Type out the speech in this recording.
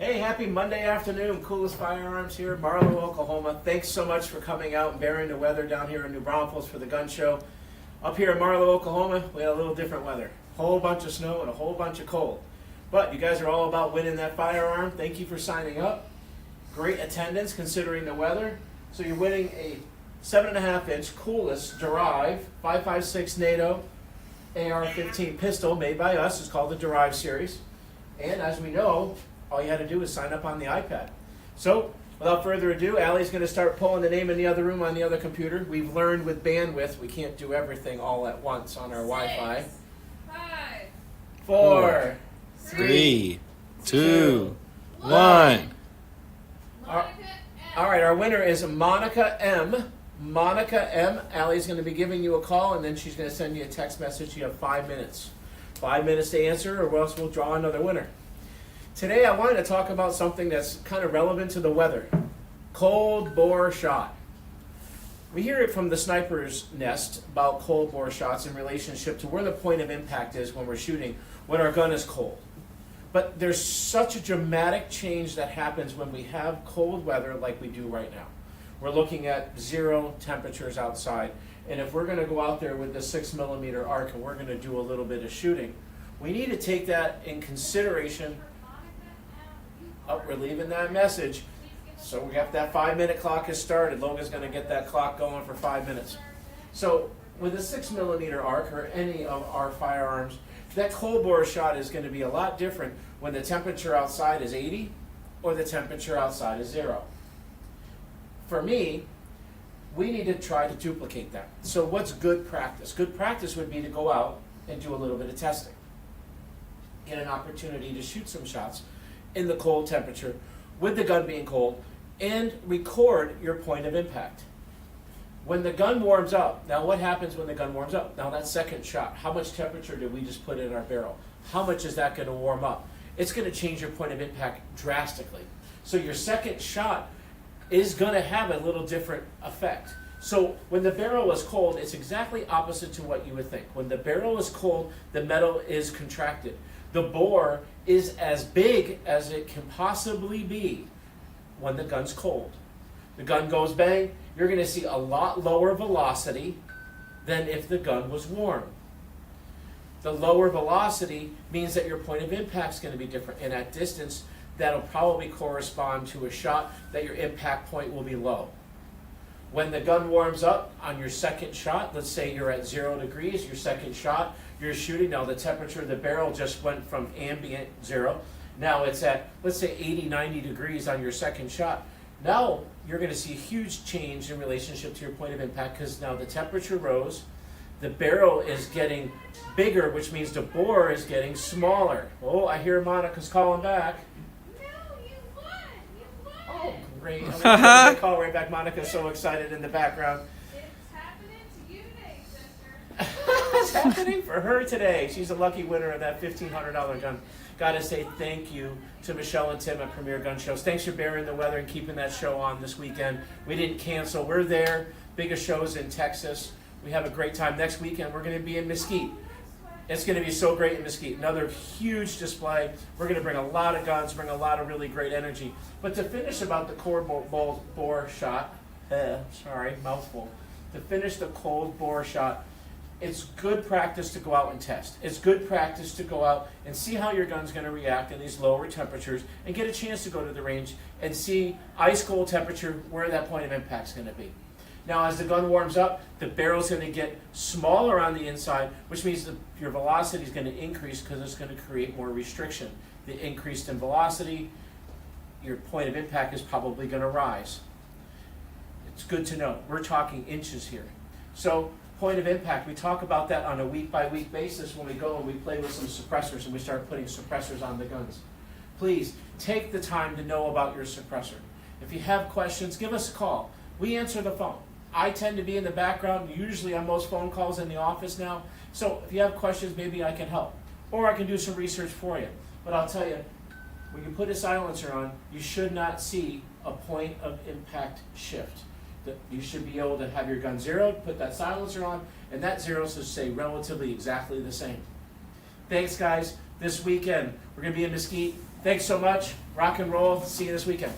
Hey, happy Monday afternoon. Coolest Firearms here, Marlow, Oklahoma. Thanks so much for coming out and bearing the weather down here in New Braunfels for the gun show. Up here in Marlow, Oklahoma, we had a little different weather. Whole bunch of snow and a whole bunch of cold. But you guys are all about winning that firearm. Thank you for signing up. Great attendance considering the weather. So you're winning a 7.5-inch Coolest Derive 5.56 NATO AR-15 pistol made by us. It's called the Derive series. And as we know, all you had to do is sign up on the iPad. So, without further ado, Allie's going to start pulling the name in the other room on the other computer. We've learned with bandwidth, we can't do everything all at once on our Wi-Fi. 5, 4, 3, 2, 1. Monica All right, our winner is Monica M. Monica M. Allie's going to be giving you a call, and then she's going to send you a text message. You have 5 minutes. 5 minutes to answer, or else we'll draw another winner. Today I wanted to talk about something that's kind of relevant to the weather. Cold bore shot. We hear it from the sniper's nest about cold bore shots in relationship to where the point of impact is when we're shooting, when our gun is cold. But there's such a dramatic change that happens when we have cold weather like we do right now. We're looking at 0 temperatures outside, and if we're going to go out there with the 6mm arc and we're going to do a little bit of shooting, we need to take that in consideration. Oh, we're leaving that message. So we got that 5-minute clock has started. Logan's going to get that clock going for 5 minutes. So with a 6mm arc or any of our firearms, that cold bore shot is going to be a lot different when the temperature outside is 80 or the temperature outside is 0. For me, we need to try to duplicate that. So what's good practice? Good practice would be to go out and do a little bit of testing. Get an opportunity to shoot some shots in the cold temperature with the gun being cold and record your point of impact. When the gun warms up, now what happens when the gun warms up? Now that second shot, how much temperature did we just put in our barrel? How much is that going to warm up? It's going to change your point of impact drastically. So your second shot is going to have a little different effect. So when the barrel is cold, it's exactly opposite to what you would think. When the barrel is cold, the metal is contracted. The bore is as big as it can possibly be when the gun's cold. The gun goes bang, you're going to see a lot lower velocity than if the gun was warm. The lower velocity means that your point of impact is going to be different, and at distance, that'll probably correspond to a shot that your impact point will be low. When the gun warms up on your second shot, let's say you're at 0 degrees, your second shot, you're shooting, now the temperature of the barrel just went from ambient 0, now it's at, let's say 80, 90 degrees on your second shot. Now you're going to see a huge change in relationship to your point of impact because now the temperature rose, the barrel is getting bigger, which means the bore is getting smaller. Oh, I hear Monica's calling back. No, you won! You won! Oh, great. I'm going to call right back. Monica's so excited in the background. It's happening to you today, sister. It's happening for her today. She's a lucky winner of that $1,500 gun. Got to say thank you to Michelle and Tim at Premier Gun Shows. Thanks for bearing the weather and keeping that show on this weekend. We didn't cancel. We're there. Biggest shows in Texas. We have a great time. Next weekend, we're going to be in Mesquite. It's going to be so great in Mesquite. Another huge display. We're going to bring a lot of guns, bring a lot of really great energy. But to finish about the cold bore shot, sorry, mouthful. To finish the cold bore shot, it's good practice to go out and test. It's good practice to go out and see how your gun's going to react in these lower temperatures and get a chance to go to the range and see ice cold temperature where that point of impact is going to be. Now as the gun warms up, the barrel's going to get smaller on the inside, which means your velocity is going to increase because it's going to create more restriction. The increase in velocity, your point of impact is probably going to rise. It's good to know. We're talking inches here. So point of impact, we talk about that on a week-by-week basis when we go and we play with some suppressors and we start putting suppressors on the guns. Please take the time to know about your suppressor. If you have questions, give us a call. We answer the phone. I tend to be in the background, usually on most phone calls in the office now. So if you have questions, maybe I can help. Or I can do some research for you. But I'll tell you, when you put a silencer on, you should not see a point of impact shift. You should be able to have your gun zeroed, put that silencer on, and that zero should stay relatively exactly the same. Thanks, guys. This weekend, we're going to be in Mesquite. Thanks so much. Rock and roll. See you this weekend.